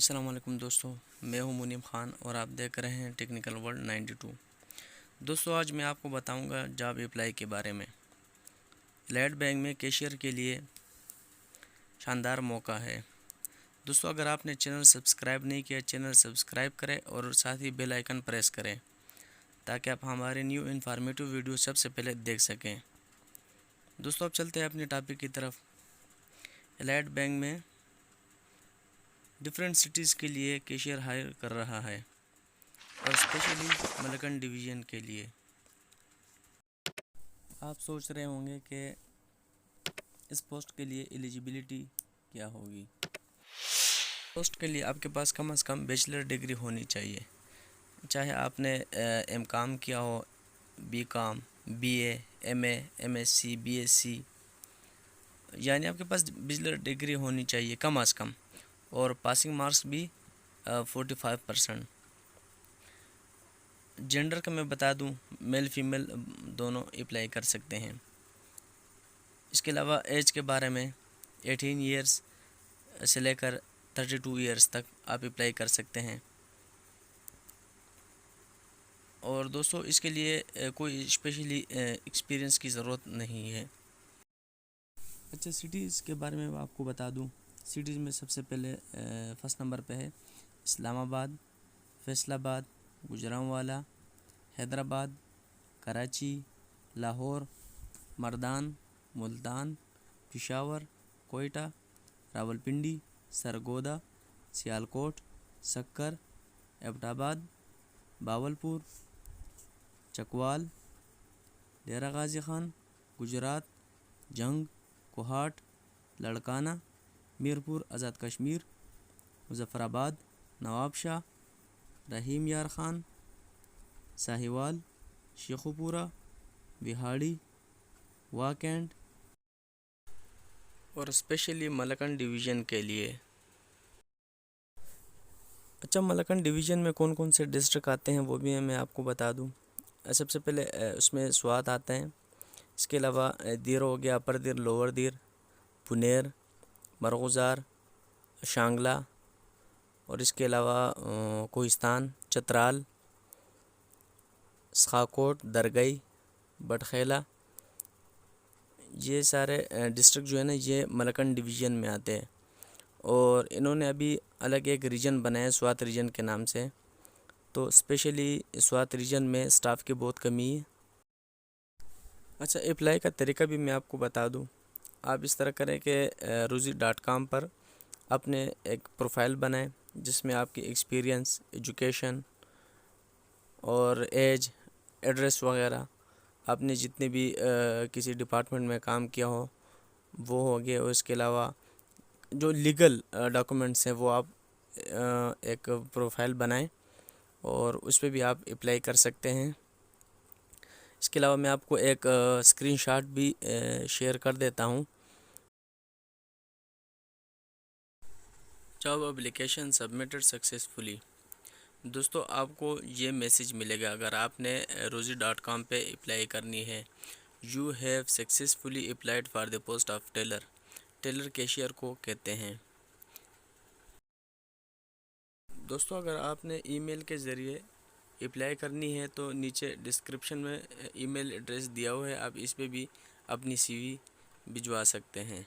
السلام علیکم دوستوں، میں ہوں منیم خان اور آپ دیکھ رہے ہیں ٹیکنیکل ورلڈ 92۔ دوستوں آج میں آپ کو بتاؤں گا جاب اپلائی کے بارے میں۔ ایلیٹ بینک میں کیشیئر کے لیے شاندار موقع ہے۔ دوستوں اگر آپ نے چینل سبسکرائب نہیں کیا، چینل سبسکرائب کریں اور ساتھ ہی بیل آئیکن پریس کریں تاکہ آپ ہمارے نیو انفارمیٹیو ویڈیو سب سے پہلے دیکھ سکیں۔ دوستوں اب چلتے ہیں اپنی ٹاپک کی طرف۔ ایلیٹ بینک میں ڈفرینٹ سٹیز کے لیے کیشیئر ہائر کر رہا ہے اور اسپیشلی ملکن ڈویژن کے لیے۔ آپ سوچ رہے ہوں گے کہ اس پوسٹ کے لیے ایلیجیبلٹی کیا ہوگی۔ پوسٹ کے لیے آپ کے پاس کم از کم بیچلر ڈگری ہونی چاہیے، چاہے آپ نے ایم کام کیا ہو، BCom, BA, MA, MSc, BSc, یعنی آپ کے پاس بیچلر ڈگری ہونی چاہیے کم از کم، اور پاسنگ مارکس بھی 45%۔ جینڈر کا میں بتا دوں، میل فیمیل دونوں اپلائی کر سکتے ہیں۔ اس کے علاوہ ایج کے بارے میں 18 ایئرس سے لے کر 32 ایئرس تک آپ اپلائی کر سکتے ہیں۔ اور دوستوں اس کے لیے کوئی اسپیشلی ایکسپیرئنس کی ضرورت نہیں ہے۔ اچھا سٹیز کے بارے میں آپ کو بتا دوں، سٹیز میں سب سے پہلے فرسٹ نمبر پہ ہے اسلام آباد، فیصل آباد، گوجرانوالا، حیدرآباد، کراچی، لاہور، مردان، ملتان، پشاور، کوئٹہ، راولپنڈی، سرگودا، سیالکوٹ، سکر، ایبٹ آباد، باولپور، چکوال، ڈیرہ غازی خان، گجرات، جنگ، کوہاٹ، لڑکانہ، میرپور آزاد کشمیر، مظفر آباد، نواب شاہ، رحیم یار خان، ساہیوال، شیخوپورہ، بہاڑی، واکینڈ، اور اسپیشلی ملکن ڈویژن کے لیے۔ اچھا ملکن ڈویژن میں کون کون سے ڈسٹرکٹ آتے ہیں وہ بھی میں آپ کو بتا دوں۔ سب سے پہلے اس میں سوات آتے ہیں، اس کے علاوہ دیر ہو گیا، اپر دیر، لوور دیر، پنیر، مرغوزار، شانگلہ، اور اس کے علاوہ کوہستان، چترال، سخاکوٹ، درگئی، بٹخیلہ، یہ سارے ڈسٹرکٹ جو ہے نا یہ ملکن ڈویژن میں آتے ہیں، اور انہوں نے ابھی الگ ایک ریجن بنایا سوات ریجن کے نام سے، تو اسپیشلی سوات ریجن میں سٹاف کی بہت کمی ہے۔ اچھا اپلائی کا طریقہ بھی میں آپ کو بتا دوں۔ آپ اس طرح کریں کہ روزی.com پر اپنے ایک پروفائل بنائیں جس میں آپ کی ایکسپیرینس، ایجوکیشن اور ایج، ایڈریس وغیرہ، آپ نے جتنے بھی کسی ڈپارٹمنٹ میں کام کیا ہو وہ ہو گیا، اور اس کے علاوہ جو لیگل ڈاکومنٹس ہیں وہ آپ ایک پروفائل بنائیں اور اس پہ بھی آپ اپلائی کر سکتے ہیں۔ اس کے علاوہ میں آپ کو ایک اسکرین شاٹ بھی شیئر کر دیتا ہوں۔ Job application submitted successfully. دوستو آپ کو یہ میسیج ملے گا اگر آپ نے روزی.com پہ اپلائی کرنی ہے، you have successfully applied for the post of teller. Teller cashier کو کہتے ہیں۔ دوستو اگر آپ نے ای میل کے ذریعے اپلائی کرنی ہے تو نیچے ڈسکرپشن میں ای میل ایڈریس دیا ہوا ہے، آپ اس پہ بھی اپنی سی وی بھجوا سکتے ہیں۔